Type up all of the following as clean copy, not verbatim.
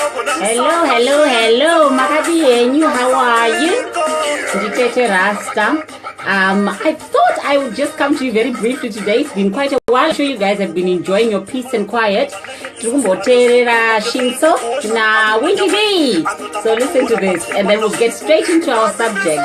Hello, Makadi Enyu, how are you? Tete Rasta. I thought I would just come to you very briefly today. It's been quite a while. I'm sure you guys have been enjoying your peace and quiet. Tete Rasta, na Winky B. So listen to this, and then we'll get straight into our subject.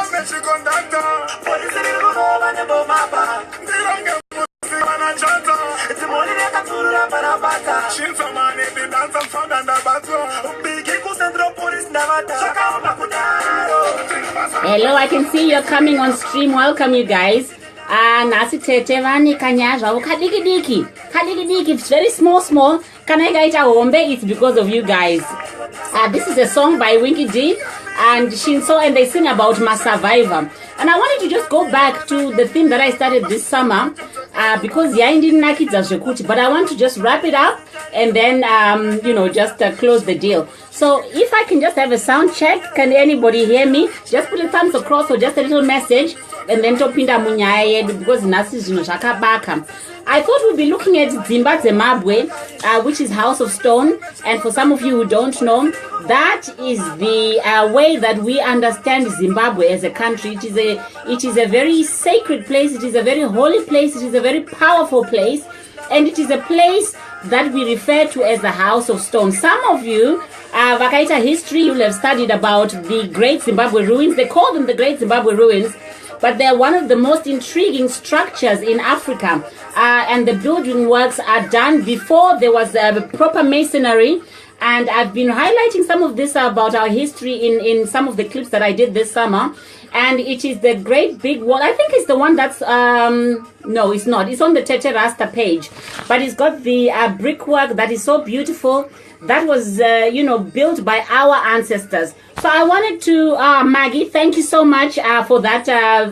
Hello, I can see you're coming on stream. Welcome, you guys. Nasi tete vani kanyaja kadiki diki. It's very small. Kanaga ita hombe. It's because of you guys. This is a song by Winky D and Shinso, and they sing about Survivor. And I wanted to just go back to the theme that I started this summer because but I want to just wrap it up and then just close the deal. So if I can just have a sound check, can anybody hear me? Just put a thumbs across or just a little message, and then topinda munyaye because nasi zino shakabaka. I thought we'd be looking at Dzimbadzemabwe, which is House of Stone. And for some of you who don't know, that is the way that we understand Zimbabwe as a country. It is a very sacred place. It is a very holy place. It is a very powerful place. And it is a place that we refer to as the House of Stone. Some of you, Vakaita history, you'll have studied about the Great Zimbabwe Ruins. They call them the Great Zimbabwe Ruins. But they're one of the most intriguing structures in Africa. And the building works are done before there was proper masonry. And I've been highlighting some of this about our history in some of the clips that I did this summer. And it is the great big wall. I think it's the one that's, no, it's not. It's on the Tete Rasta page. But it's got the brickwork that is so beautiful. That was, built by our ancestors. So I wanted to, Maggie, thank you so much for that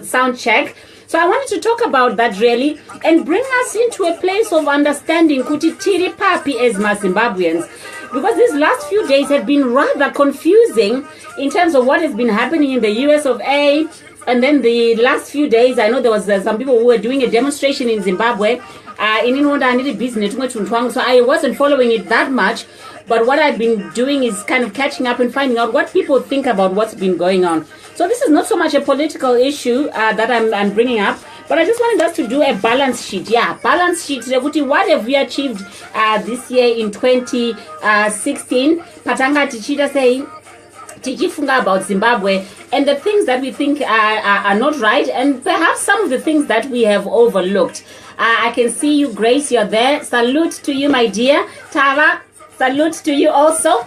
sound check. So I wanted to talk about that really and bring us into a place of understanding kuti tiri papi as Zimbabweans. Because these last few days have been rather confusing in terms of what has been happening in the US of A. And then the last few days, I know there was some people who were doing a demonstration in Zimbabwe. So I wasn't following it that much. But what I've been doing is kind of catching up and finding out what people think about what's been going on. So this is not so much a political issue that I'm bringing up, but I just wanted us to do a balance sheet. Yeah, balance sheet. What have we achieved this year in 2016? Patanga Tichita saying, Tichifunga about Zimbabwe and the things that we think are not right, and perhaps some of the things that we have overlooked. I can see you, Grace, you're there. Salute to you, my dear. Tara, salute to you also.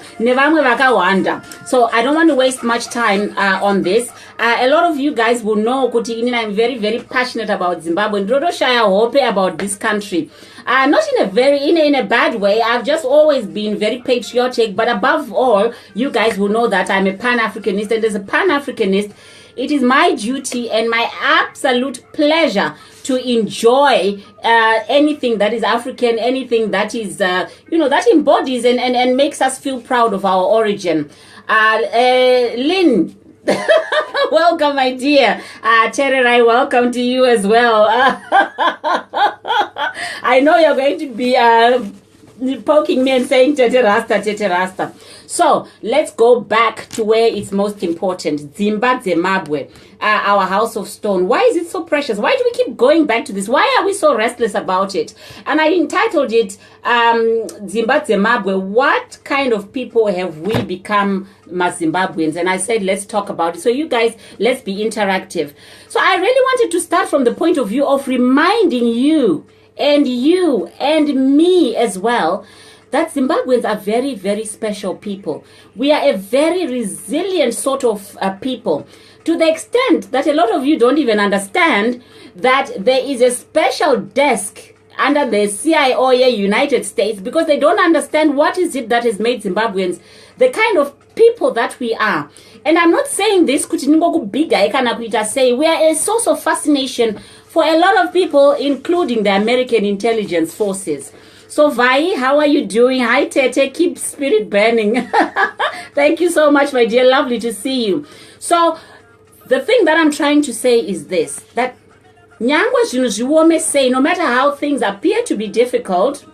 So I don't want to waste much time on this. A lot of you guys will know I'm very, very passionate about Zimbabwe. Ndodoshaya hope about this country. Not in a bad way. I've just always been very patriotic. But above all, you guys will know that I'm a Pan-Africanist. And as a Pan-Africanist, it is my duty and my absolute pleasure to enjoy anything that is African, anything that is, that embodies and makes us feel proud of our origin. Lynn, welcome, my dear. Tererai, welcome to you as well. I know you're going to be poking me and saying Tete Rasta. So let's go back to where it's most important. Dzimbadzemabwe, our House of Stone. Why is it so precious? Why do we keep going back to this? Why are we so restless about it? And I entitled it Dzimbadzemabwe, what kind of people have we become Zimbabweans? And I said, let's talk about it. So you guys, let's be interactive. So I really wanted to start from the point of view of reminding you and me as well that Zimbabweans are very, very special people. We are a very resilient sort of people, to the extent that a lot of you don't even understand that there is a special desk under the CIO United States, because they don't understand what is it that has made Zimbabweans the kind of people that we are. And I'm not saying this say we are a source of fascination for a lot of people, including the American intelligence forces. So Vai, how are you doing? Hi Tete, keep spirit burning. Thank you so much, my dear. Lovely to see you. So the thing that I'm trying to say is this, that Nyangwa say no matter how things appear to be difficult,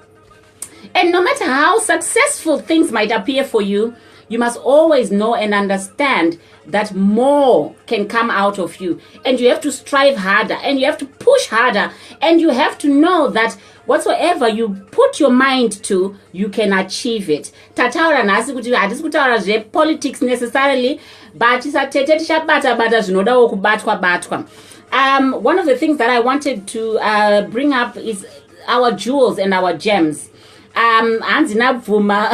and no matter how successful things might appear for you, you must always know and understand that more can come out of you, and you have to strive harder, and you have to push harder, and you have to know that whatsoever you put your mind to, you can achieve it. Tataura nasi kuti hadisi kutaura zve politics necessarily, but tisatete tishabata zvinodawo kubatwa. One of the things that I wanted to bring up is our jewels and our gems. Hanzina Vuma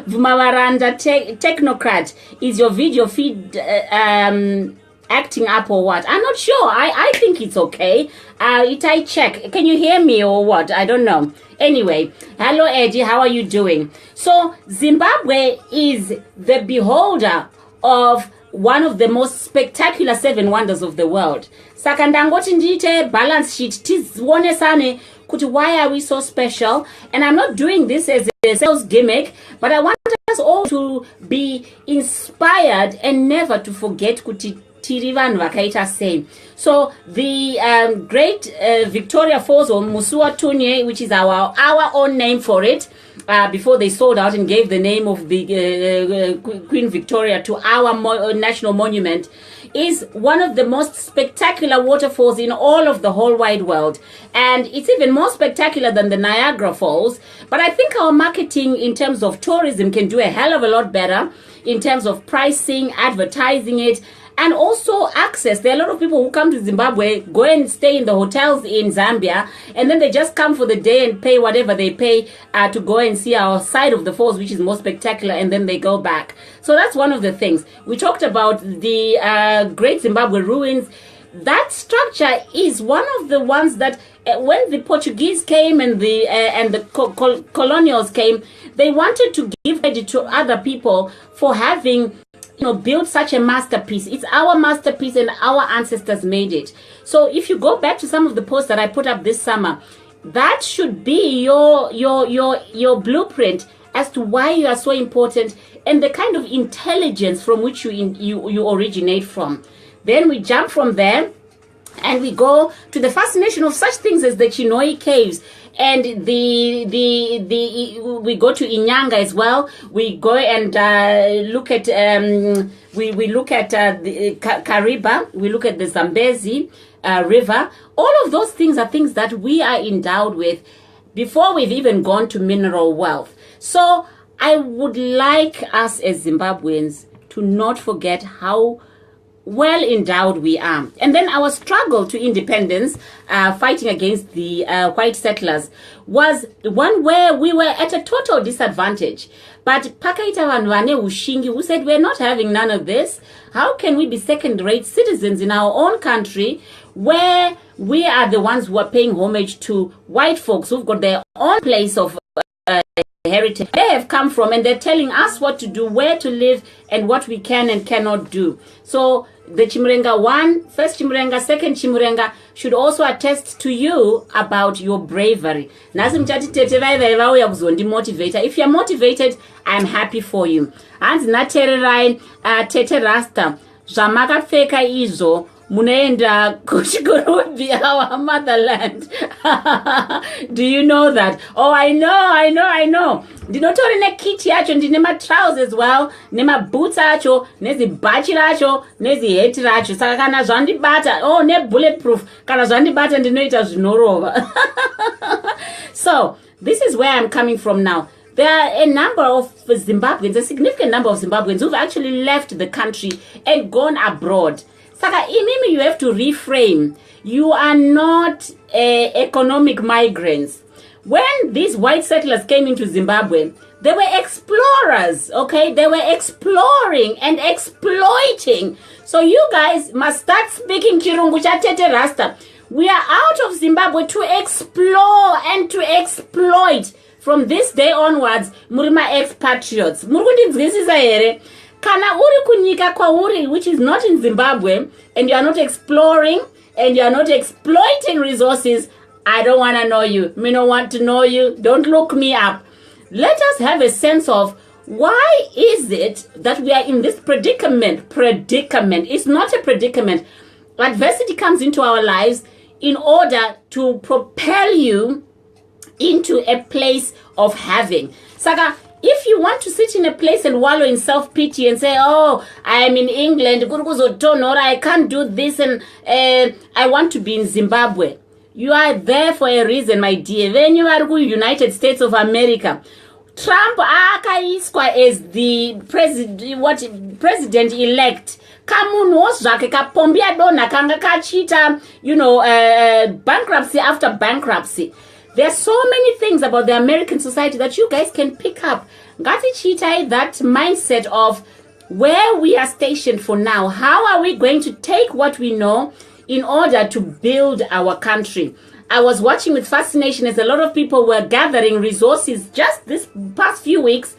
Varanda Technocrat, is your video feed acting up or what? I'm not sure. I think it's okay. I check. Can you hear me or what? I don't know. Anyway, hello Eddie, how are you doing? So Zimbabwe is the beholder of one of the most spectacular 7 wonders of the world. Saka ndangoti ndiite balance sheet tizionesane kuti why are we so special? And I'm not doing this as a sales gimmick, but I want us all to be inspired and never to forget kuti tiri vanhu vakaita sei. So the great Victoria Falls, or Musua Tunye, which is our own name for it, before they sold out and gave the name of the Queen Victoria to our national monument, is one of the most spectacular waterfalls in all of the whole wide world. And it's even more spectacular than the Niagara Falls. But I think our marketing in terms of tourism can do a hell of a lot better in terms of pricing, advertising it, and also access. There are a lot of people who come to Zimbabwe, go and stay in the hotels in Zambia, and then they just come for the day and pay whatever they pay to go and see our side of the falls, which is more spectacular, and then they go back. So that's one of the things. We talked about the Great Zimbabwe Ruins. That structure is one of the ones that when the Portuguese came and the colonials came, they wanted to give credit to other people for having build such a masterpiece. It's our masterpiece and our ancestors made it. So if you go back to some of the posts that I put up this summer, that should be your blueprint as to why you are so important and the kind of intelligence from which you originate from. Then we jump from there and we go to the fascination of such things as the Chinoi Caves. And we go to Inyanga as well. We go and look at we look at the Kariba. We look at the Zambezi River. All of those things are things that we are endowed with before we've even gone to mineral wealth. So I would like us as Zimbabweans to not forget how well endowed we are. And then our struggle to independence, fighting against the white settlers, was one where we were at a total disadvantage. But Pakaita Vanwane Ushingi, who said we're not having none of this. How can we be second-rate citizens in our own country where we are the ones who are paying homage to white folks who've got their own place of heritage they have come from, and they're telling us what to do, where to live, and what we can and cannot do. So the Chimurenga 1, first Chimurenga, second Chimurenga should also attest to you about your bravery. If you're motivated, I'm happy for you. And natererai Tete Rasta zvamakapfeka izvo munoenda kuchikurubi, our motherland. Do you know that? Oh, I know. Ndinotori nekit yacho, ndine matrousers as well, nemaboots acho, nezibhachi racho, neziheti racho. Saka kana zvandibata, oh, nebulletproof, kana zvandibata ndinoita zvinorova. So, this is where I'm coming from now. There are a number of Zimbabweans, a significant number of Zimbabweans who've actually left the country and gone abroad. Saka, imimi, you have to reframe. You are not economic migrants. When these white settlers came into Zimbabwe, they were explorers, okay? They were exploring and exploiting. So you guys must start speaking Chirungu cha Tete Rasta. We are out of Zimbabwe to explore and to exploit. From this day onwards, murima expatriates. Murikundinzwisisa here. Kana uri kunyika kwauri, which is not in Zimbabwe, and you are not exploring and you are not exploiting resources, I don't want to know you. Me don't want to know you. Don't look me up. Let us have a sense of why is it that we are in this predicament. It's not a predicament. Adversity comes into our lives in order to propel you into a place of having. Saka, If you want to sit in a place and wallow in self-pity and say, oh, I am in England, I can't do this, and I want to be in Zimbabwe. You are there for a reason, my dear. When you are in United States of America, Trump akaiswa as the president-elect. Bankruptcy after bankruptcy. There are so many things about the American society that you guys can pick up. That mindset of where we are stationed for now. How are we going to take what we know in order to build our country? I was watching with fascination as a lot of people were gathering resources just this past few weeks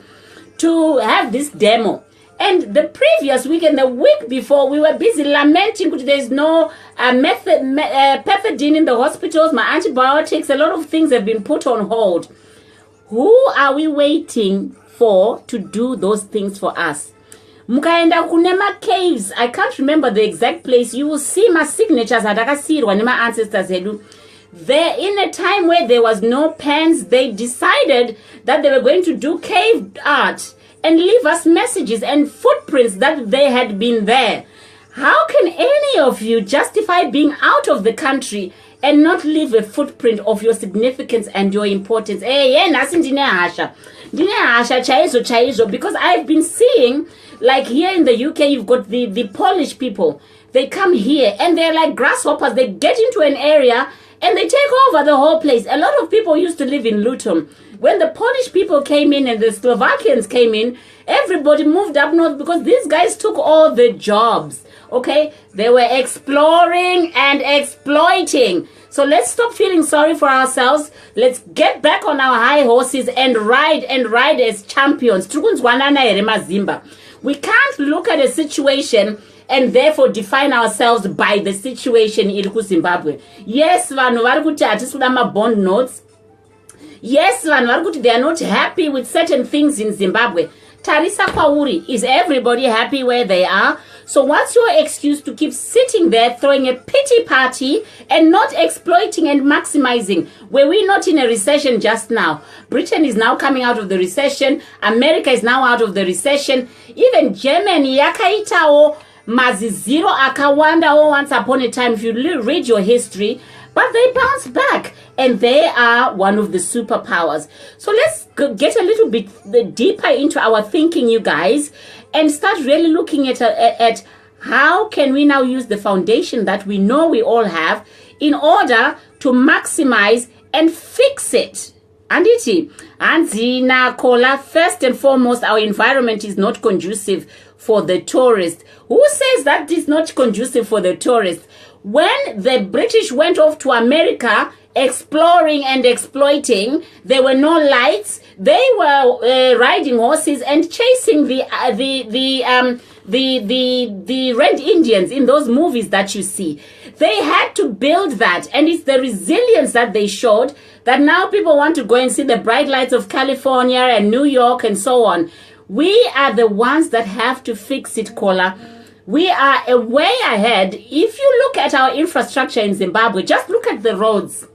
to have this demo. And the previous week and the week before, we were busy lamenting that there's no pethidine in the hospitals, my antibiotics, a lot of things have been put on hold. Who are we waiting for to do those things for us? Mukaenda kunema caves, I can't remember the exact place. You will see my signatures adakasirwa nema ancestors hedu. There, in a time where there was no pens, they decided that they were going to do cave art and leave us messages and footprints that they had been there. How can any of you justify being out of the country and not leave a footprint of your significance and your importance? Because I've been seeing, like here in the UK, you've got the Polish people. They come here and they're like grasshoppers. They get into an area and they take over the whole place. A lot of people used to live in Luton. When the Polish people came in and the Slovakians came in, everybody moved up north because these guys took all the jobs. Okay? They were exploring and exploiting. So let's stop feeling sorry for ourselves. Let's get back on our high horses and ride as champions. We can't look at a situation and therefore define ourselves by the situation in Zimbabwe. Yes, vanhu vari kuti hatisina mabond notes. Yes, vanhu vari kuti they are not happy with certain things in Zimbabwe. Tarisa kwauri, is everybody happy where they are? So what's your excuse to keep sitting there throwing a pity party and not exploiting and maximizing? Were we not in a recession just now? Britain is now coming out of the recession. America is now out of the recession. Even Germany yakaitawo maziziro akawanda once upon a time, if you read your history, but they bounce back and they are one of the superpowers. So let's get a little bit deeper into our thinking, you guys, and start really looking at how can we now use the foundation that we know we all have in order to maximize and fix it. Anditi, Anzina Kola, first and foremost, our environment is not conducive for the tourist. Who says that is not conducive for the tourist? When the British went off to America exploring and exploiting, there were no lights. They were riding horses and chasing the Red Indians in those movies that you see. They had to build that, and it's the resilience that they showed that now people want to go and see the bright lights of California and New York and so on. We are the ones that have to fix it, Kola. We are a way ahead. If you look at our infrastructure in Zimbabwe, just look at the roads.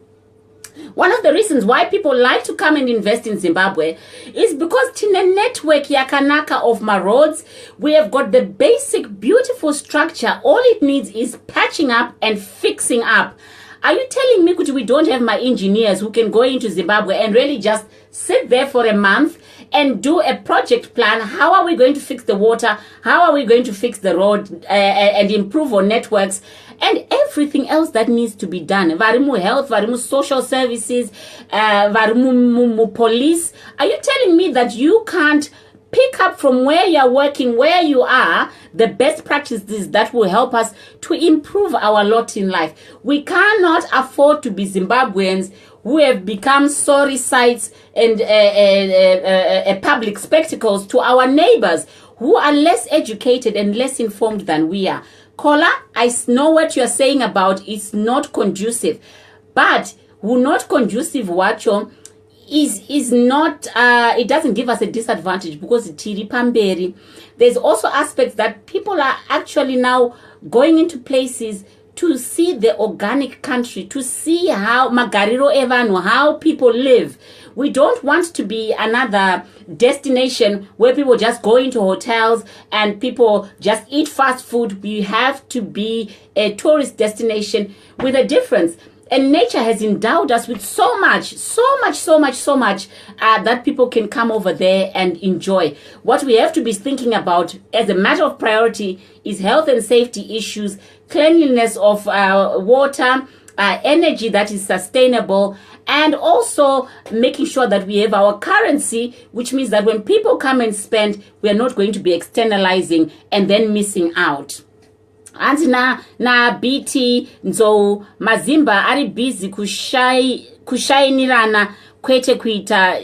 One of the reasons why people like to come and invest in Zimbabwe is because in a network yakanaka of my roads, we have got the basic beautiful structure. All it needs is patching up and fixing up. Are you telling me we don't have my engineers who can go into Zimbabwe and really just sit there for a month and do a project plan? How are we going to fix the water? How are we going to fix the road and improve our networks and everything else that needs to be done? Varimu health, varimu social services, varimu police. Are you telling me that you can't pick up from where you're working, where you are, the best practices that will help us to improve our lot in life? We cannot afford to be Zimbabweans who have become sorry sights and public spectacles to our neighbors who are less educated and less informed than we are. Kola, I know what you're saying about it's not conducive, but who not conducive wacho is not, it doesn't give us a disadvantage because tiri pamberi. There's also aspects that people are actually now going into places to see the organic country, to see how magariro evanhu, how people live. We don't want to be another destination where people just go into hotels and people just eat fast food. We have to be a tourist destination with a difference. And nature has endowed us with so much that people can come over there and enjoy. What we have to be thinking about as a matter of priority is health and safety issues, cleanliness of water, energy that is sustainable, and also making sure that we have our currency, which means that when people come and spend, we are not going to be externalizing and then missing out. Anti na BT nzo mazimba ari busy kushainirana kwete kuita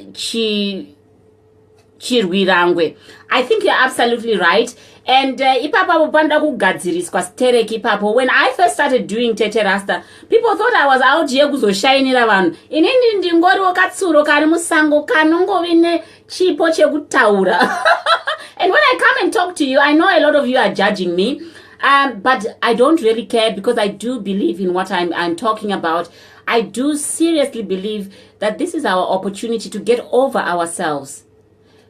chirwirangwe. I think you're absolutely right. And ipapa bupanda kugadziriswa stereki ipapo. When I first started doing Tete Rasta, people thought I was out here kuzoshainira vanhu. Inini ndingori wakatsuro kari musango kanongovine chipo chekutaura. And when I come and talk to you, I know a lot of you are judging me. But I don't really care, because I do believe in what I'm talking about. I do seriously believe that this is our opportunity to get over ourselves.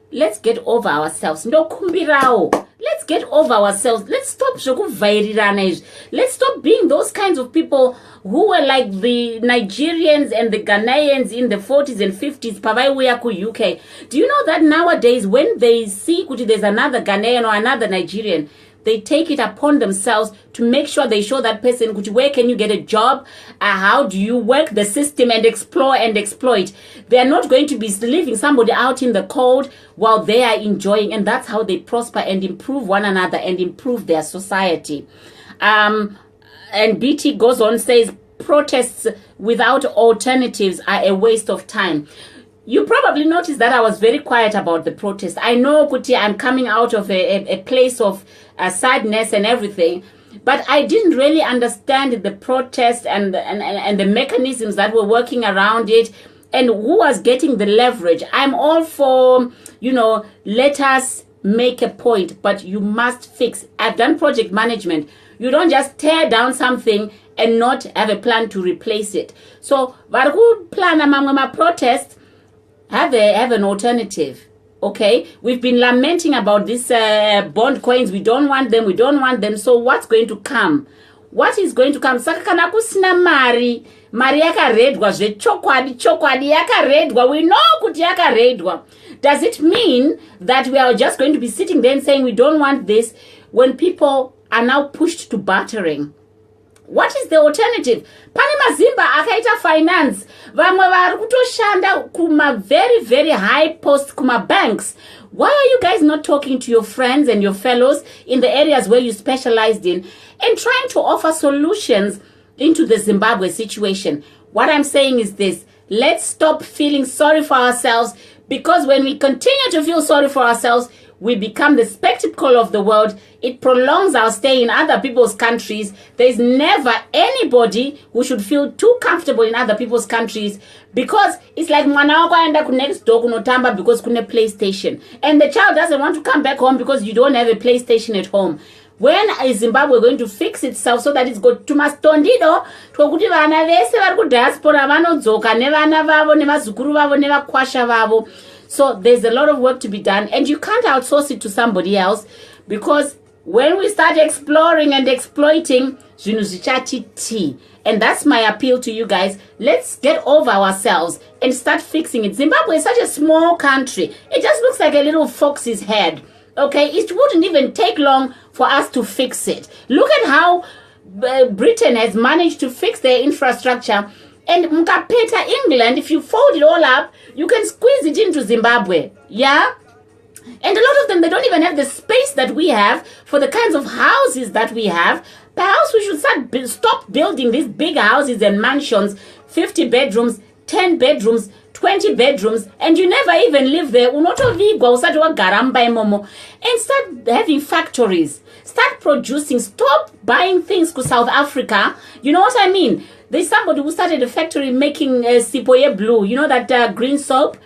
Let's get over ourselves. No kumbirao. Let's get over ourselves. Let's stop shokuvairirana. Let's stop being those kinds of people who were like the Nigerians and the Ghanaians in the 40s and 50s. Pavaiweya ku UK. Do you know that nowadays when they see kuti there's another Ghanaian or another Nigerian, they take it upon themselves to make sure they show that person, where can you get a job? How do you work the system and explore and exploit? They are not going to be leaving somebody out in the cold while they are enjoying. And that's how they prosper and improve one another and improve their society. And BT goes on, says, protests without alternatives are a waste of time. You probably noticed that I was very quiet about the protest. I know, Kuti, I'm coming out of a place of sadness and everything, but I didn't really understand the protest and the mechanisms that were working around it and who was getting the leverage. I'm all for, let us make a point, but you must fix. I've done project management. You don't just tear down something and not have a plan to replace it. So, variku plana mamwe protest, have an alternative. Okay, we've been lamenting about these bond coins. We don't want them. So what's going to come? What is going to come? Saka kana kusina mari yakaredwa zve chokwadi yakaredwa. We know kuti yakaredwa. Does it mean that we are just going to be sitting there and saying we don't want this when people are now pushed to bartering? What is the alternative? Pani mazimba akaita finance. Vamwe vari kutoshanda kuma very, very high post kuma banks. Why are you guys not talking to your friends and your fellows in the areas where you specialized in and trying to offer solutions into the Zimbabwe situation? What I'm saying is this. Let's stop feeling sorry for ourselves, because when we continue to feel sorry for ourselves, we become the spectacle of the world. It prolongs our stay in other people's countries. There's never anybody who should feel too comfortable in other people's countries, because it's like mwana wako aenda ku next door kunotamba because kune PlayStation, and the child doesn't want to come back home because you don't have a PlayStation at home. When is Zimbabwe going to fix itself so that it's got to mastondido twokuti vana vese vari ku diaspora vanodzoka nevana vavo nevazukuru vavo nevakwasha vavo? So there's a lot of work to be done, and you can't outsource it to somebody else, because when we start exploring and exploiting, and that's my appeal to you guys. Let's get over ourselves and start fixing it. Zimbabwe is such a small country. It just looks like a little fox's head. Okay, it wouldn't even take long for us to fix it. Look at how Britain has managed to fix their infrastructure. And mukapeta England, if you fold it all up, you can squeeze it into Zimbabwe. Yeah? And a lot of them, they don't even have the space that we have for the kinds of houses that we have. Perhaps we should stop building these big houses and mansions, 50 bedrooms, 10 bedrooms, 20 bedrooms, and you never even live there. And start having factories. Start producing. Stop buying things to South Africa. You know what I mean? There's somebody who started a factory making Sipoye Blue. You know that green soap?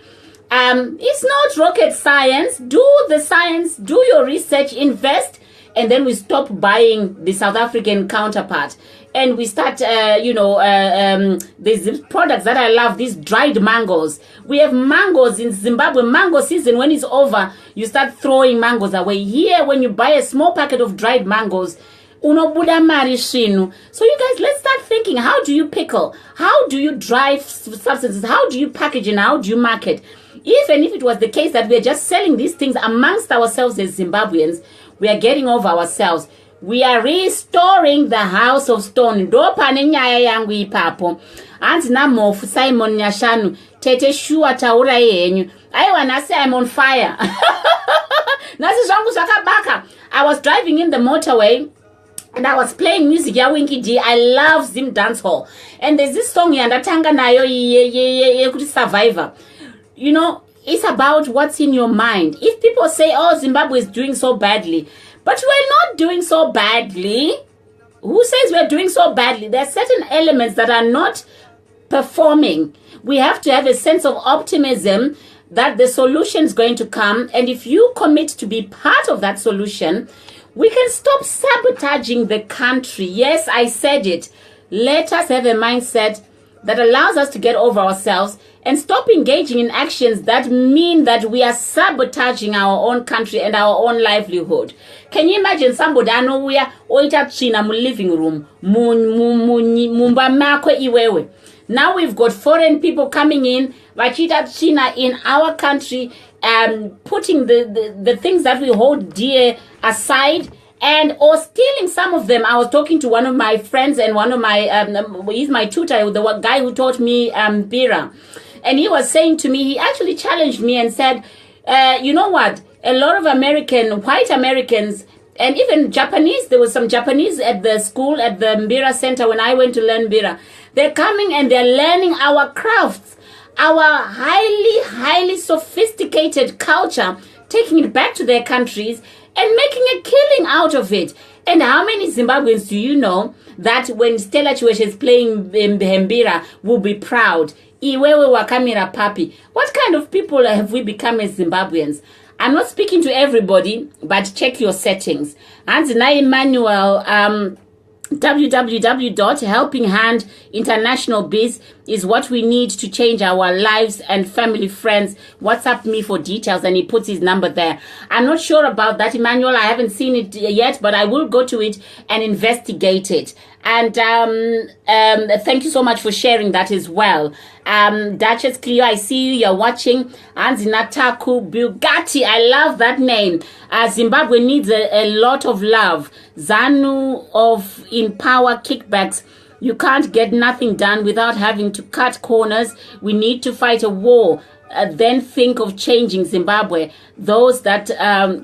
It's not rocket science. Do the science. Do your research. Invest. And then we stop buying the South African counterpart. and we start, there's these products that I love, these dried mangoes. We have mangoes in Zimbabwe. Mango season, when it's over, you start throwing mangoes away. Here, when you buy a small packet of dried mangoes, unobuda mari shinu. So you guys, let's start thinking, how do you pickle? How do you dry substances? How do you package and how do you market? Even if it was the case that we're just selling these things amongst ourselves as Zimbabweans, we are getting over ourselves. We are restoring the house of stone. Ndo pane nyaya yangu ipapo. Hanzi namofu Simon Nyashanu. Tete shua taura yenyu. Aiwa nasi, I'm on fire. Nasi zvangu zvakabaka. I was driving in the motorway and I was playing music ya Winky D. I love Zim Dance Hall. And there's this song yandatanga nayo yekuti Survivor. You know, it's about what's in your mind. If people say, oh, Zimbabwe is doing so badly, but we're not doing so badly. Who says we're doing so badly? There are certain elements that are not performing. We have to have a sense of optimism that the solution is going to come. And if you commit to be part of that solution, we can stop sabotaging the country. Yes, I said it. Let us have a mindset that allows us to get over ourselves and stop engaging in actions that mean that we are sabotaging our own country and our own livelihood. Can you imagine somebody anouya oita tsvina mu living room mumba makwe iwewe? Now we've got foreign people coming in, vachita tsvina in our country, putting the things that we hold dear aside, and or stealing some of them. I was talking to one of my friends, and one of my he's my tutor, the guy who taught me Bira, and he was saying to me, he actually challenged me and said, you know what, a lot of white Americans, and even Japanese, there was some Japanese at the school, at the Mbira Center when I went to learn Mbira. They're coming and they're learning our crafts, our highly sophisticated culture, taking it back to their countries and making a killing out of it. And how many Zimbabweans do you know that when Stella Chiweshe is playing Mbira will be proud? Iwewe wakamira papi. What kind of people have we become as Zimbabweans? I'm not speaking to everybody, but check your settings. And na Emmanuel, www.helpinghandinternationalbiz is what we need to change our lives and family friends. WhatsApp me for details, and he puts his number there. I'm not sure about that, Emmanuel. I haven't seen it yet, but I will go to it and investigate it. And thank you so much for sharing that as well. Duchess Cleo, I see you. You're watching. Anzinataku Bugatti. I love that name. Zimbabwe needs a lot of love. Zanu of In Power Kickbacks. You can't get nothing done without having to cut corners. We need to fight a war. Then think of changing Zimbabwe. Those that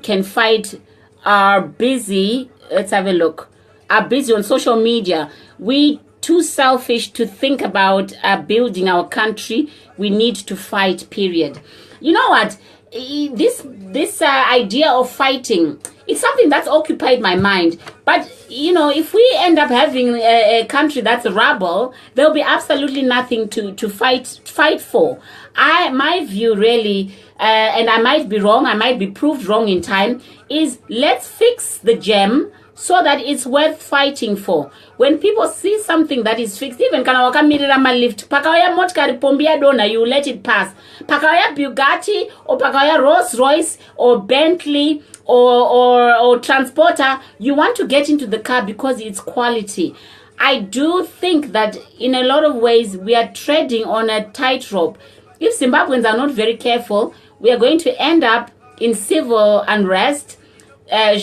can fight are busy. Let's have a look. Are busy on social media. We too selfish to think about building our country. We need to fight, period. You know what? This idea of fighting, it's something that's occupied my mind. But, you know, if we end up having a country that's rubble, there'll be absolutely nothing to fight for. My view really, and I might be wrong, I might be proved wrong in time, is let's fix the gem so that it's worth fighting for. When people see something that is fixed, even kana wakamirira malift, pakauya motikari pombi ya dona, you let it pass. Pakauya Bugatti, or pakauya Rolls Royce, or Bentley, or transporter, you want to get into the car because it's quality. I do think that in a lot of ways we are treading on a tightrope. If Zimbabweans are not very careful, we are going to end up in civil unrest,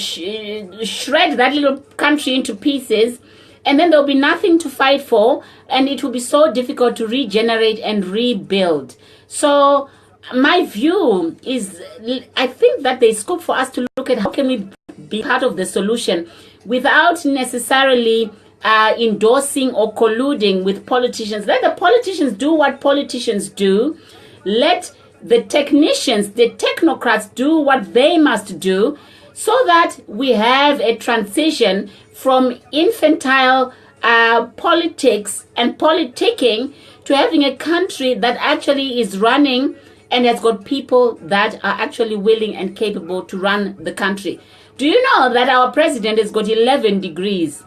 shred that little country into pieces, and then there'll be nothing to fight for, and it will be so difficult to regenerate and rebuild. So my view is, I think that there's scope for us to look at how can we be part of the solution without necessarily endorsing or colluding with politicians. Let the politicians do what politicians do. Let the technicians, the technocrats do what they must do, so that we have a transition from infantile politics and politicking to having a country that actually is running and has got people that are actually willing and capable to run the country. Do you know that our president has got 11 degrees?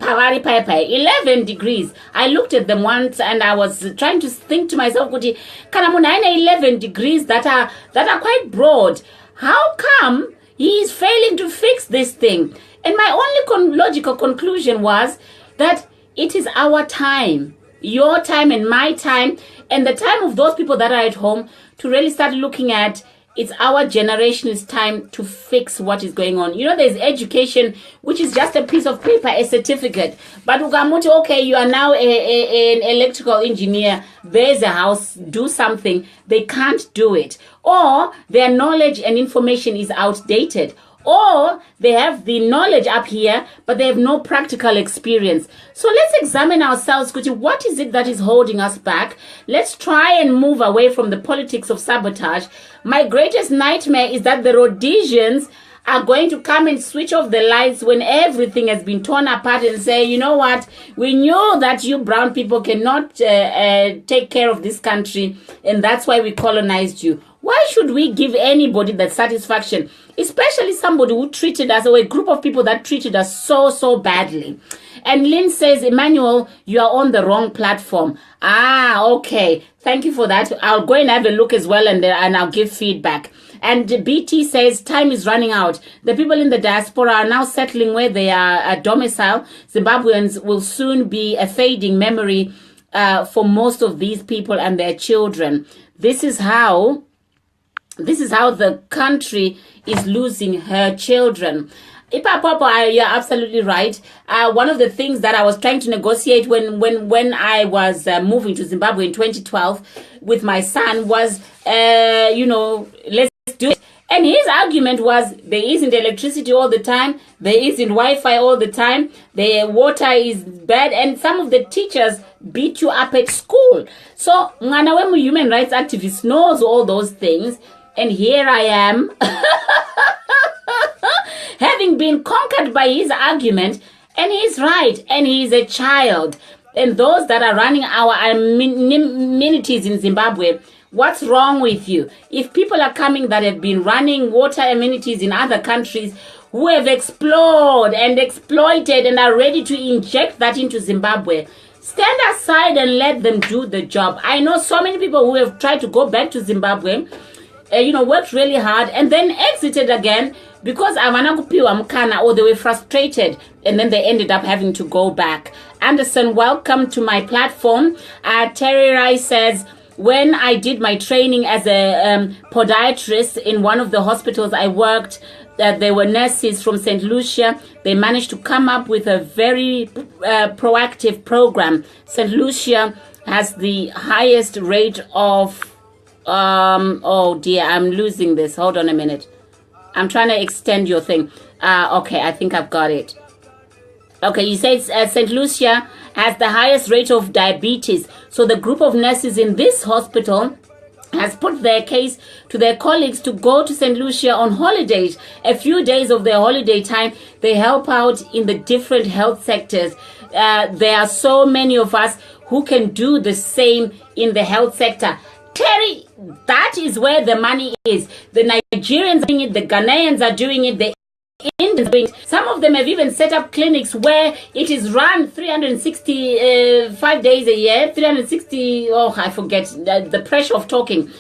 pavari pai 11 degrees. I looked at them once and I was trying to think to myself, kuti kana munhu aine 11 degrees that are quite broad, how come he is failing to fix this thing? And my only logical conclusion was that it is our time, your time and my time, and the time of those people that are at home to really start looking at it's our generation's time to fix what is going on. You know, there's education, which is just a piece of paper, a certificate. But ugamuti, okay, you are now an electrical engineer. There's a house, do something. They can't do it. Or their knowledge and information is outdated. Or they have the knowledge up here, but they have no practical experience. So let's examine ourselves, Kuti. What is it that is holding us back? Let's try and move away from the politics of sabotage. My greatest nightmare is that the Rhodesians are going to come and switch off the lights when everything has been torn apart and say, you know what, we knew that you brown people cannot take care of this country, and that's why we colonized you. Why should we give anybody that satisfaction, especially somebody who treated us, or a group of people that treated us so badly? And Lynn says, Emmanuel, you are on the wrong platform. Ah, okay. Thank you for that. I'll go and have a look as well, and I'll give feedback. And BT says, time is running out. The people in the diaspora are now settling where they are at domicile. Zimbabweans will soon be a fading memory for most of these people and their children. This is how the country is losing her children. Ipa, you're absolutely right. One of the things that I was trying to negotiate when I was moving to Zimbabwe in 2012 with my son was, let's do it. And his argument was there isn't electricity all the time, there isn't Wi-Fi all the time, the water is bad, and some of the teachers beat you up at school. So, Mwanawemu human rights activist knows all those things, and here I am, having been conquered by his argument, and he's right, and he's a child. And those that are running our amenities in Zimbabwe, what's wrong with you? If people are coming that have been running water amenities in other countries, who have explored and exploited and are ready to inject that into Zimbabwe, stand aside and let them do the job. I know so many people who have tried to go back to Zimbabwe, worked really hard and then exited again because or they were frustrated and then they ended up having to go back. Anderson, welcome to my platform. Terry Rice says, when I did my training as a podiatrist in one of the hospitals I worked, there were nurses from St. Lucia. They managed to come up with a very proactive program. St. Lucia has the highest rate of oh dear, I'm losing this. Hold on a minute. I'm trying to extend your thing. Okay, I think I've got it. Okay, you said St. Lucia has the highest rate of diabetes. So the group of nurses in this hospital has put their case to their colleagues to go to St. Lucia on holidays. A few days of their holiday time, they help out in the different health sectors. There are so many of us who can do the same in the health sector. Terry, that is where the money is. The Nigerians are doing it, the Ghanaians are doing it, the Indians are doing it. Some of them have even set up clinics where it is run 365 days a year, 360, I forget, the pressure of talking.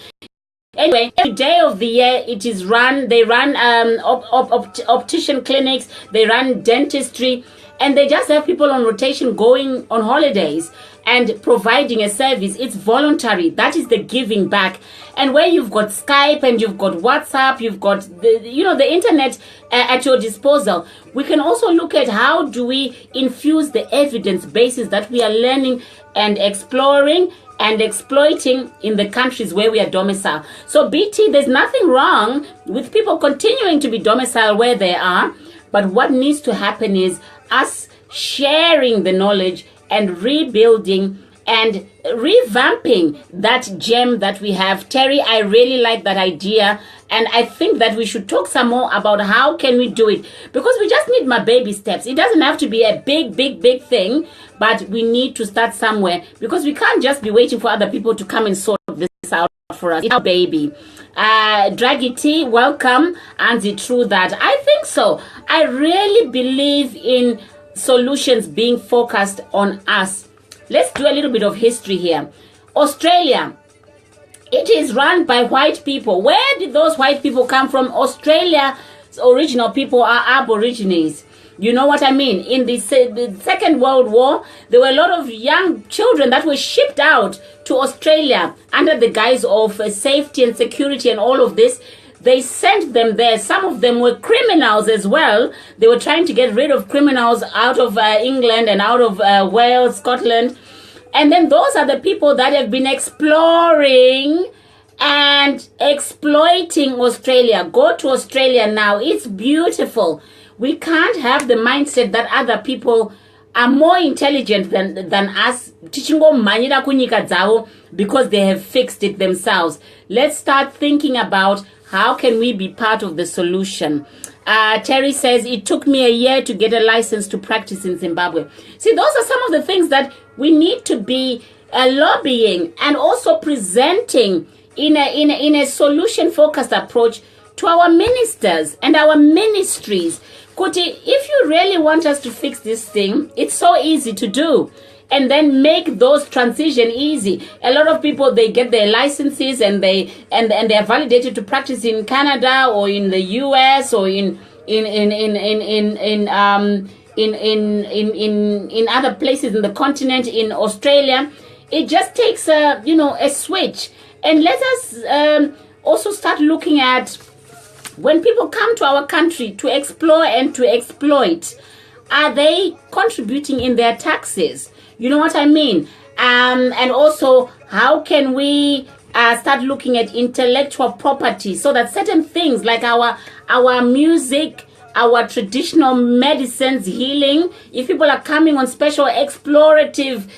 Anyway, every day of the year it is run. They run optician clinics, they run dentistry, and they just have people on rotation going on holidays and providing a service. It's voluntary. That is the giving back. And where you've got Skype and you've got WhatsApp, you've got the internet at your disposal, we can also look at how do we infuse the evidence bases that we are learning and exploring and exploiting in the countries where we are domiciled. So BT, there's nothing wrong with people continuing to be domiciled where they are, but what needs to happen is us sharing the knowledge and rebuilding and revamping that gem that we have. Terry, I really like that idea, and I think that we should talk some more about how can we do it, because we just need my baby steps. It doesn't have to be a big thing, but we need to start somewhere, because we can't just be waiting for other people to come and sort this out for us. It's our baby. Draggy T, welcome. And true that. I think so. I really believe in solutions being focused on us. Let's do a little bit of history here. Australia, it is run by white people. Where did those white people come from? Australia's original people are Aborigines. You know what I mean? In the Second World War, there were a lot of young children that were shipped out to Australia under the guise of safety and security and all of this. They sent them there. Some of them were criminals as well. They were trying to get rid of criminals out of England and out of Wales, Scotland. And then those are the people that have been exploring and exploiting Australia. Go to Australia now. It's beautiful. We can't have the mindset that other people are more intelligent than us, because they have fixed it themselves. Let's start thinking about how can we be part of the solution. Terry says, it took me a year to get a license to practice in Zimbabwe. See, those are some of the things that we need to be lobbying and also presenting in a solution-focused approach to our ministers and our ministries. Kuti, if you really want us to fix this thing, it's so easy to do. And then make those transition easy. A lot of people, they get their licenses and they are validated to practice in Canada or in the US or in other places in the continent, in Australia. It just takes a switch. And let us also start looking at when people come to our country to explore and to exploit, are they contributing in their taxes? You know what I mean? And also, how can we start looking at intellectual property so that certain things like our music, our traditional medicines, healing, if people are coming on special explorative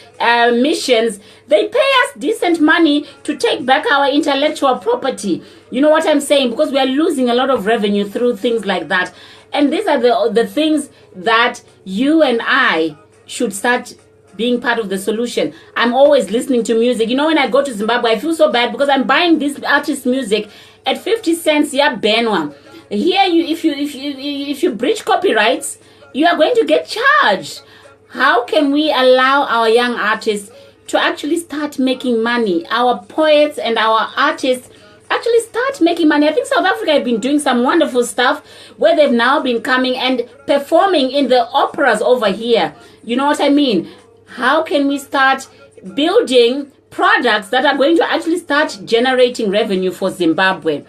missions, they pay us decent money to take back our intellectual property. You know what I'm saying? Because we are losing a lot of revenue through things like that. And these are the things that you and I should start being part of the solution. I'm always listening to music. You know, when I go to Zimbabwe, I feel so bad because I'm buying this artist music at 50 cents. Yeah, Benwa. Here, if you breach copyrights, you are going to get charged. How can we allow our young artists to actually start making money? Our poets and our artists actually start making money. I think South Africa have been doing some wonderful stuff where they've now been coming and performing in the operas over here. You know what I mean? How can we start building products that are going to actually start generating revenue for Zimbabwe?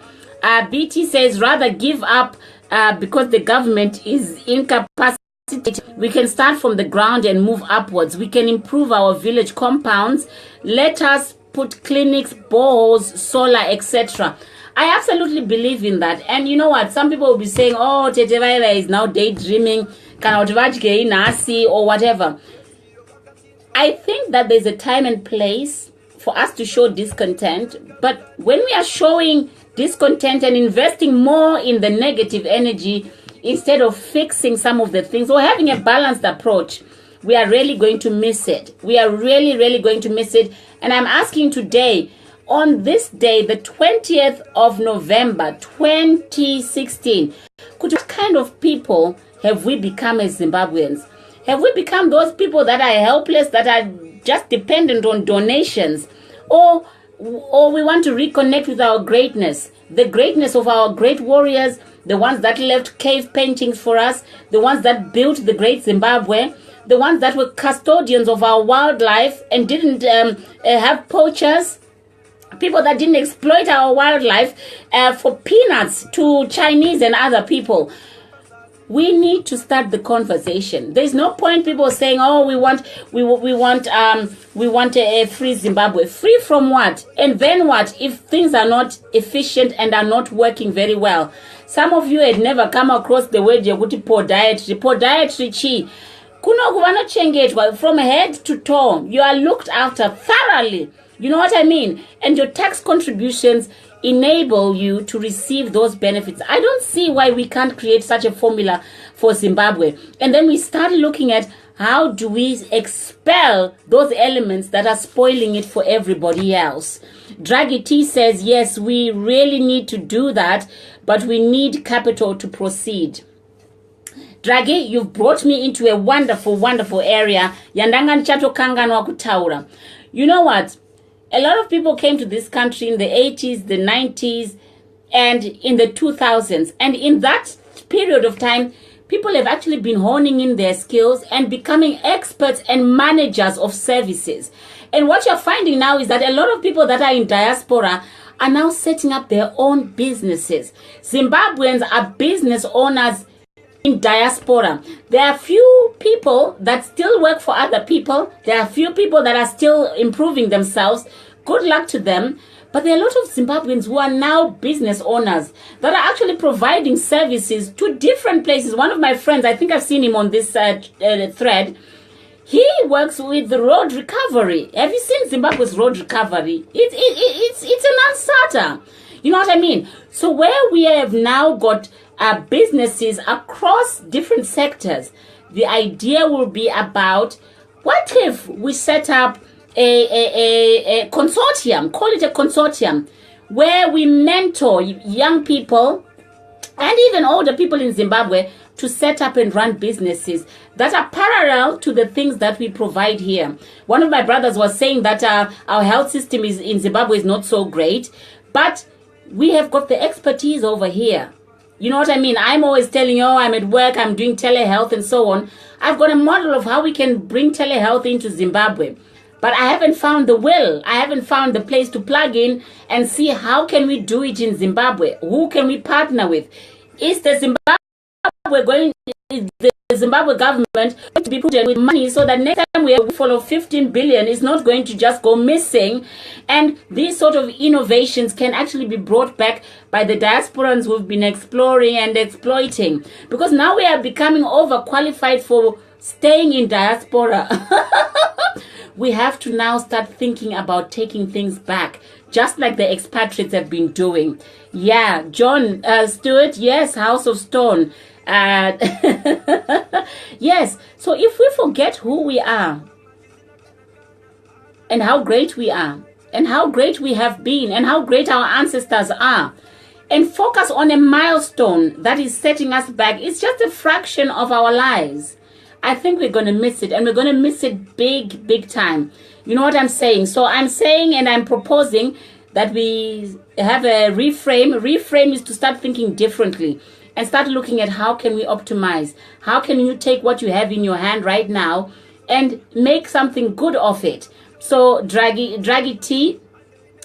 BT says, rather give up because the government is incapacitated. We can start from the ground and move upwards. We can improve our village compounds. Let us put clinics, boreholes, solar, etc. I absolutely believe in that. And you know what? Some people will be saying, oh, Tete Rasta is now daydreaming, or whatever. I think that there's a time and place for us to show discontent. But when we are showing discontent and investing more in the negative energy instead of fixing some of the things or having a balanced approach, we are really going to miss it. We are really, really going to miss it. And I'm asking today, on this day, the 20th of November, 2016, what kind of people have we become as Zimbabweans? Have we become those people that are helpless, that are just dependent on donations? Or we want to reconnect with our greatness, the greatness of our great warriors, the ones that left cave paintings for us, the ones that built the great Zimbabwe, the ones that were custodians of our wildlife and didn't have poachers, people that didn't exploit our wildlife for peanuts to Chinese and other people. We need to start the conversation. There's no point people saying, "Oh, we want a free Zimbabwe." Free from what? And then what if things are not efficient and are not working very well? Some of you had never come across the word yekuti poor dietary. Poor dietary chi. From head to toe. You are looked after thoroughly. You know what I mean? And your tax contributions enable you to receive those benefits. I don't see why we can't create such a formula for Zimbabwe. And then we start looking at how do we expel those elements that are spoiling it for everybody else. Draghi T says, yes, we really need to do that, but we need capital to proceed. Dragi, you've brought me into a wonderful, wonderful area. Yandanga nichatokangana kutaura. You know what? A lot of people came to this country in the 80s, the 90s, and in the 2000s. And in that period of time, people have actually been honing in their skills and becoming experts and managers of services. And what you're finding now is that a lot of people that are in diaspora are now setting up their own businesses. Zimbabweans are business owners in diaspora. There are few people that still work for other people. There are few people that are still improving themselves. Good luck to them. But there are a lot of Zimbabweans who are now business owners that are actually providing services to different places. One of my friends, I think I've seen him on this thread, he works with the road recovery. Have you seen Zimbabwe's road recovery? It's a non-starter. You know what I mean? So where we have now got businesses across different sectors, the idea will be about, what if we set up a consortium, call it a consortium, where we mentor young people and even older people in Zimbabwe to set up and run businesses that are parallel to the things that we provide here. One of my brothers was saying that our health system in Zimbabwe is not so great, but we have got the expertise over here. You know what I mean? I'm always telling you, oh, I'm at work, I'm doing telehealth and so on. I've got a model of how we can bring telehealth into Zimbabwe. But I haven't found the will. I haven't found the place to plug in and see how can we do it in Zimbabwe. Who can we partner with? Is the Zimbabwe government going to be put in with money so that next time we have a follow 15 billion is not going to just go missing, and these sort of innovations can actually be brought back by the diasporans who've been exploring and exploiting, because now we are becoming overqualified for staying in diaspora. We have to now start thinking about taking things back, just like the expatriates have been doing. Yeah, John Stewart, yes, House of Stone. Yes, so if we forget who we are and how great we are and how great we have been and how great our ancestors are, and focus on a milestone that is setting us back, it's just a fraction of our lives. I think we're going to miss it, and we're going to miss it big, big time. You know what I'm saying? So I'm saying and I'm proposing that we have a reframe. Reframe is to start thinking differently and start looking at how can we optimize. How can you take what you have in your hand right now and make something good of it? So Draghi T,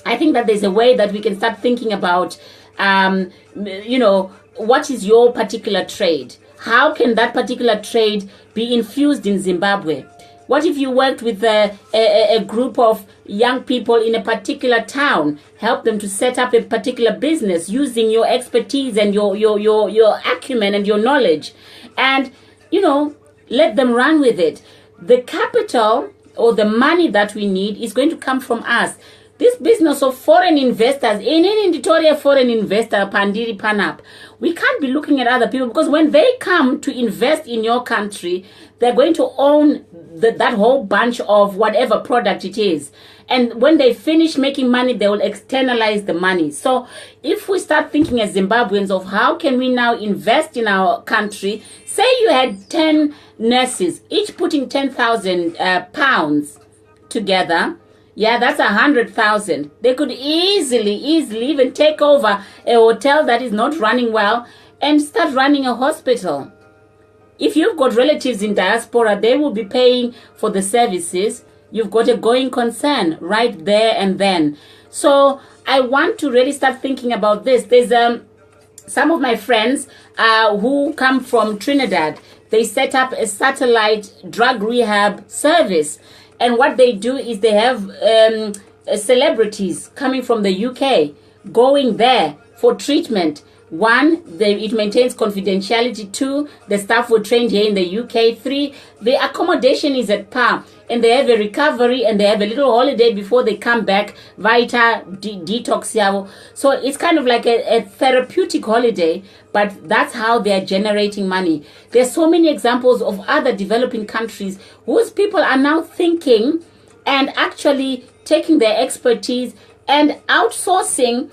I think that there's a way that we can start thinking about, you know, what is your particular trade? How can that particular trade be infused in Zimbabwe? What if you worked with a group of young people in a particular town, help them to set up a particular business using your expertise and your acumen and your knowledge, and, you know, let them run with it. The capital or the money that we need is going to come from us. This business of foreign investors, in Victoria foreign investor, Pandiri Panap, we can't be looking at other people, because when they come to invest in your country, they're going to own that whole bunch of whatever product it is. And when they finish making money, they will externalize the money. So if we start thinking as Zimbabweans of how can we now invest in our country, say you had 10 nurses, each putting 10,000 pounds together, yeah, that's 100,000. They could easily even take over a hotel that is not running well and start running a hospital. If you've got relatives in diaspora, they will be paying for the services. You've got a going concern right there and then. So I want to really start thinking about this. There's some of my friends who come from Trinidad. They set up a satellite drug rehab service. And what they do is they have celebrities coming from the UK going there for treatment. One, it maintains confidentiality. Two, the staff were trained here in the UK. Three, the accommodation is at par. And they have a recovery and they have a little holiday before they come back, Vita, detox. So it's kind of like a therapeutic holiday, but that's how they're generating money. There's so many examples of other developing countries whose people are now thinking and actually taking their expertise and outsourcing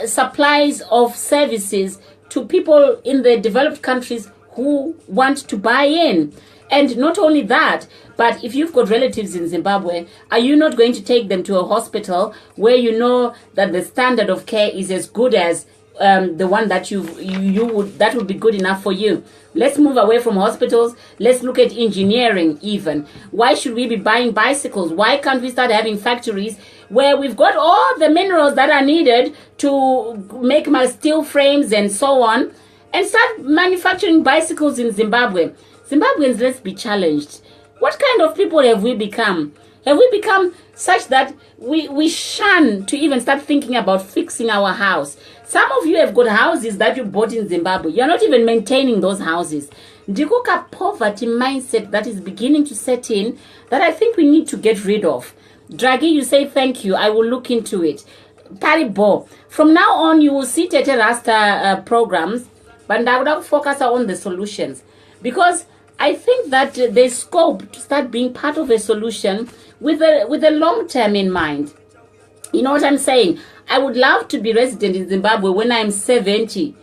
supplies of services to people in the developed countries who want to buy in. And not only that, but if you've got relatives in Zimbabwe, are you not going to take them to a hospital where you know that the standard of care is as good as the one that that would be good enough for you? Let's move away from hospitals. Let's look at engineering even. Why should we be buying bicycles? Why can't we start having factories where we've got all the minerals that are needed to make my steel frames and so on, and start manufacturing bicycles in Zimbabwe? Zimbabweans, let's be challenged. What kind of people have we become? Have we become such that we shun to even start thinking about fixing our house? Some of you have got houses that you bought in Zimbabwe. You're not even maintaining those houses. Ndikuka poverty mindset that is beginning to set in that I think we need to get rid of. Draghi, you say thank you. I will look into it. Paribo, from now on you will see Tete Rasta programs, but I would focus on the solutions, because I think that there's scope to start being part of a solution with a long term in mind. You know what I'm saying? I would love to be resident in Zimbabwe when I'm 70,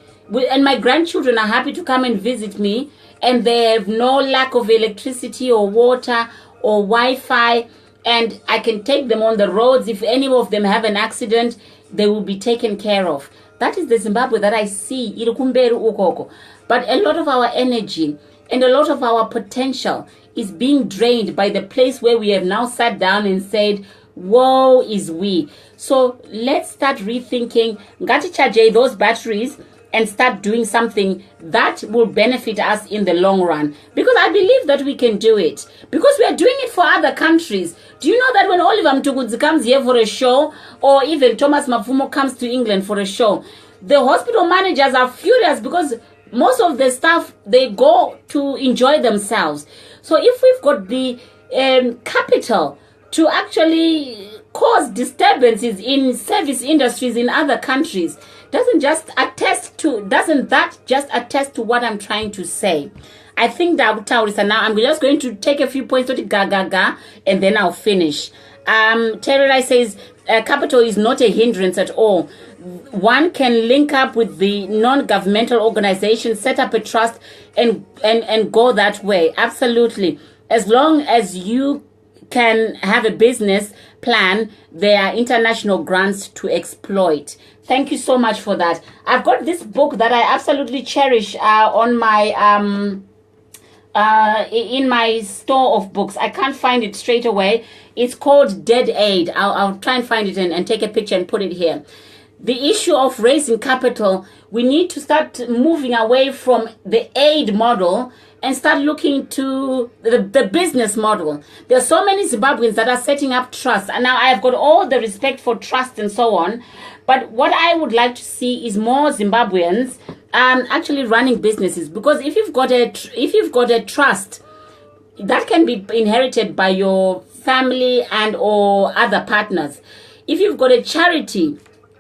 and my grandchildren are happy to come and visit me, and they have no lack of electricity or water or Wi-Fi, and I can take them on the roads. If any of them have an accident, they will be taken care of. That is the Zimbabwe that I see. But a lot of our energy and a lot of our potential is being drained by the place where we have now sat down and said, woe is we. So let's start rethinking, ngati charge those batteries and start doing something that will benefit us in the long run. Because I believe that we can do it. Because we are doing it for other countries. Do you know that when Oliver Mtukudzi comes here for a show, or even Thomas Mapfumo comes to England for a show, the hospital managers are furious because most of the staff, they go to enjoy themselves. So if we've got the capital to actually cause disturbances in service industries in other countries, doesn't that just attest to what I'm trying to say? I think that now I'm just going to take a few points to the and then I'll finish. Tete Rasta says capital is not a hindrance at all. One can link up with the non-governmental organization, set up a trust, and go that way. Absolutely. As long as you can have a business plan, there are international grants to exploit. Thank you so much for that. I've got this book that I absolutely cherish on my in my store of books. I can't find it straight away. It's called Dead Aid. I'll try and find it and take a picture and put it here. The issue of raising capital, we need to start moving away from the aid model and start looking to the business model. There are so many Zimbabweans that are setting up trusts. And now I've got all the respect for trust and so on. But what I would like to see is more Zimbabweans actually running businesses. Because if you've got a trust, that can be inherited by your family and or other partners. If you've got a charity,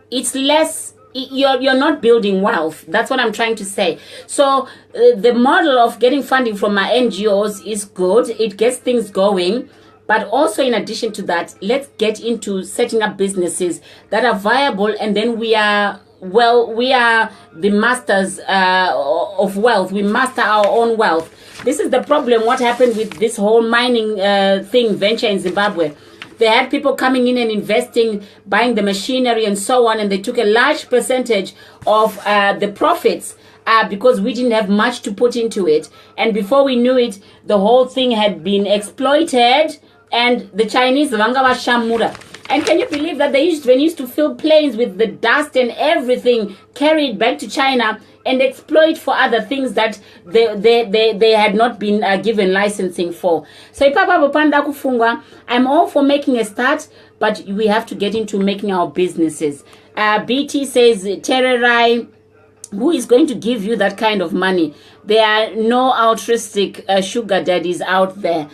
it's less, you're not building wealth. That's what I'm trying to say. So the model of getting funding from my NGOs is good. It gets things going. But also in addition to that, let's get into setting up businesses that are viable, and then we are the masters of wealth. We master our own wealth. This is the problem. What happened with this whole mining venture in Zimbabwe? They had people coming in and investing, buying the machinery and so on, and they took a large percentage of the profits because we didn't have much to put into it. And before we knew it, the whole thing had been exploited, and the Chinese, vanga va shamura. And can you believe that they used to fill planes with the dust and everything, carry it back to China and exploit for other things that they had not been given licensing for. So I'm all for making a start, but we have to get into making our businesses. BT says, Tete Rasta, who is going to give you that kind of money? There are no altruistic sugar daddies out there.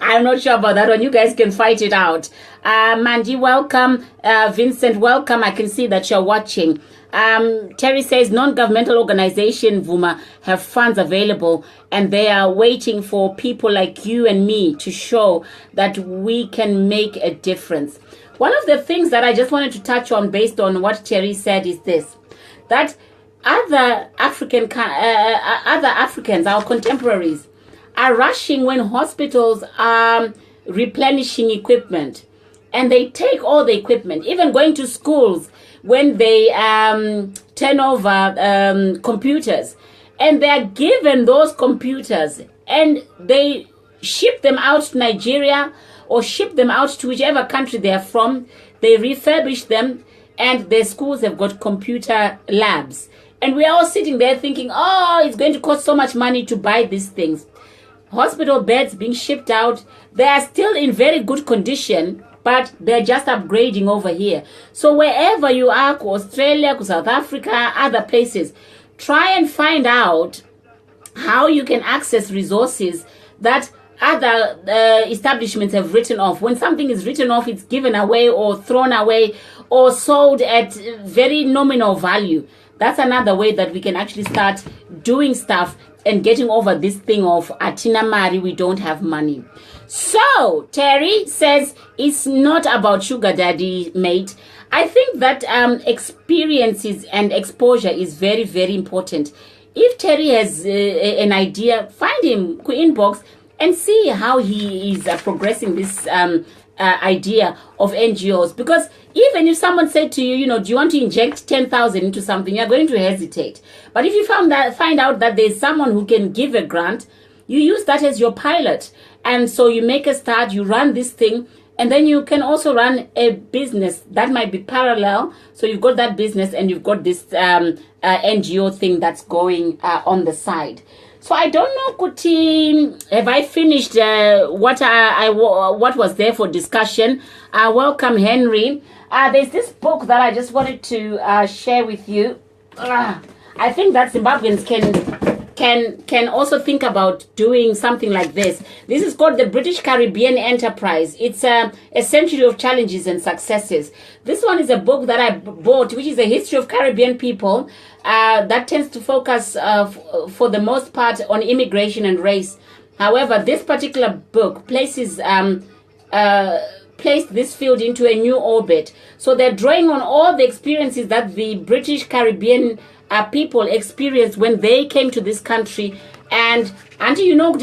I'm not sure about that one. You guys can fight it out. Mandy, welcome. Vincent, welcome. I can see that you're watching. Terry says non-governmental organization Vuma have funds available, and they are waiting for people like you and me to show that we can make a difference. One of the things that I just wanted to touch on based on what Terry said is this, that other Africans, our contemporaries, are rushing when hospitals are replenishing equipment, and they take all the equipment, even going to schools when they turn over computers, and they are given those computers and they ship them out to Nigeria or ship them out to whichever country they are from. They refurbish them, and their schools have got computer labs. And we are all sitting there thinking, oh, it's going to cost so much money to buy these things. Hospital beds being shipped out, they are still in very good condition, but they're just upgrading over here. So wherever you are, Australia, South Africa, other places, try and find out how you can access resources that other establishments have written off. When something is written off, it's given away or thrown away or sold at very nominal value. That's another way that we can actually start doing stuff and getting over this thing of Atina Mari, we don't have money. So Terry says it's not about sugar daddy, mate. I think that experiences and exposure is very, very important. If Terry has an idea, find him, inbox, and see how he is progressing this idea of NGOs. Because even if someone said to you, do you want to inject 10,000 into something, you're going to hesitate. But if you find out that there's someone who can give a grant, you use that as your pilot. And so you make a start, you run this thing, and then you can also run a business that might be parallel. So you've got that business and you've got this NGO thing that's going on the side. So I don't know, Kuti, have I finished what was there for discussion? Welcome, Henry. There's this book that I just wanted to share with you. I think that Zimbabweans can also think about doing something like this. This is called the British Caribbean Enterprise. It's a century of challenges and successes. This one is a book that I bought, which is a history of Caribbean people that tends to focus for the most part on immigration and race. However, this particular book places placed this field into a new orbit. So they're drawing on all the experiences that the British Caribbean people experienced when they came to this country. And until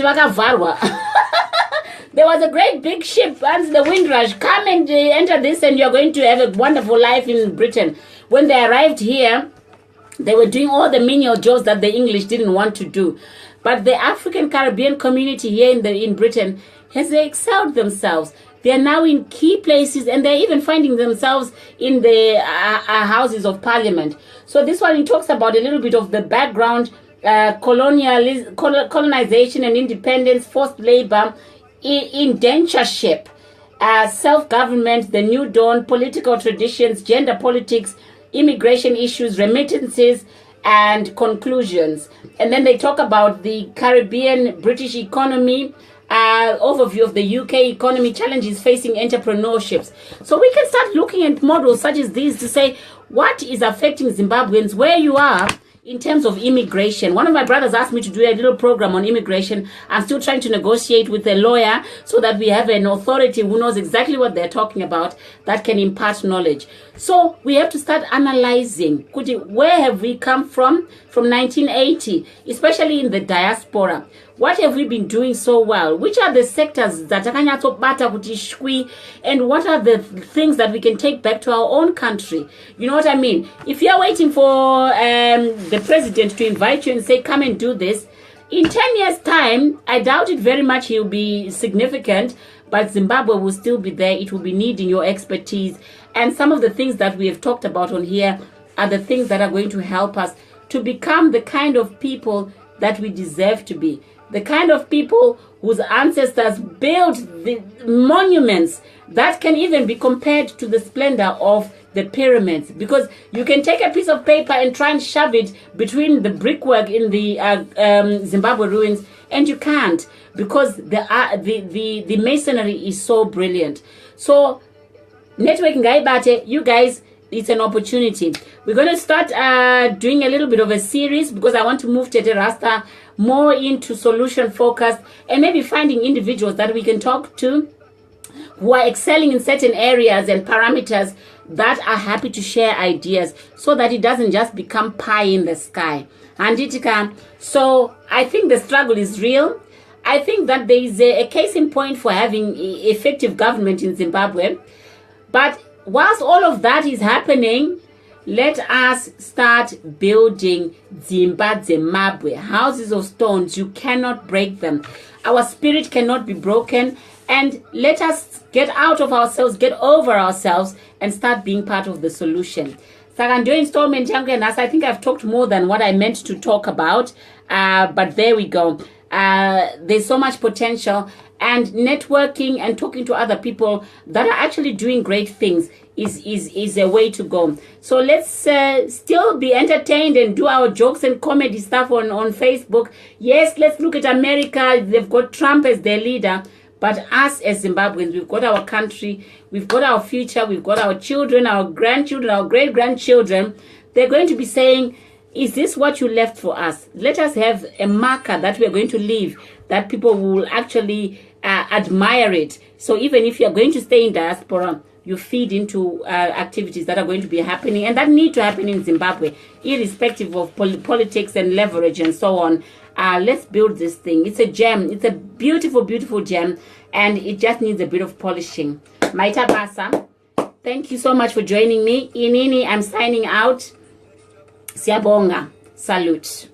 there was a great big ship under the Windrush. Come and enter this and you're going to have a wonderful life in Britain. When they arrived here, they were doing all the menial jobs that the English didn't want to do. But the African Caribbean community here in Britain has excelled themselves. They are now in key places, and they're even finding themselves in the houses of parliament. So this one, it talks about a little bit of the background, colonization and independence, forced labor, indentureship, self-government, the new dawn, political traditions, gender politics, immigration issues, remittances, and conclusions. And then they talk about the Caribbean British economy, overview of the UK economy, challenges facing entrepreneurships. So we can start looking at models such as these to say what is affecting Zimbabweans where you are in terms of immigration. One of my brothers asked me to do a little program on immigration. I'm still trying to negotiate with a lawyer so that we have an authority who knows exactly what they're talking about that can impart knowledge. So we have to start analyzing, where have we come from 1980, especially in the diaspora. What have we been doing so well? Which are the sectors that and what are the things that we can take back to our own country? You know what I mean? If you're waiting for the president to invite you and say, come and do this, in 10 years' time, I doubt it very much he'll be significant, but Zimbabwe will still be there. It will be needing your expertise. And some of the things that we have talked about on here are the things that are going to help us to become the kind of people that we deserve to be. The kind of people whose ancestors built the monuments that can even be compared to the splendor of the pyramids. Because you can take a piece of paper and try and shove it between the brickwork in the Zimbabwe ruins, and you can't, because the masonry is so brilliant. So networking Gaibate, you guys, it's an opportunity. We're going to start doing a little bit of a series, because I want to move Tete Rasta more into solution focused, and maybe finding individuals that we can talk to who are excelling in certain areas and parameters that are happy to share ideas so that it doesn't just become pie in the sky. So I think the struggle is real. I think that there is a case in point for having effective government in Zimbabwe. But whilst all of that is happening, let us start building Dzimbadzemabwe, houses of stones. You cannot break them. Our spirit cannot be broken. And let us get out of ourselves, get over ourselves, and start being part of the solution. Sakandio installment yangu yanasa, I think I've talked more than what I meant to talk about. But there we go. There's so much potential, and networking and talking to other people that are actually doing great things is a way to go. So let's still be entertained and do our jokes and comedy stuff on Facebook. Yes, let's look at America. They've got Trump as their leader. But us as Zimbabweans, we've got our country, we've got our future, we've got our children, our grandchildren, our great-grandchildren. They're going to be saying, is this what you left for us? Let us have a marker that we're going to leave, that people will actually admire it. So even if you're going to stay in diaspora, you feed into activities that are going to be happening and that need to happen in Zimbabwe, irrespective of politics and leverage and so on. Let's build this thing. It's a gem. It's a beautiful, beautiful gem, and it just needs a bit of polishing. Maita Basa, thank you so much for joining me. Inini, I'm signing out. Siyabonga. Salute.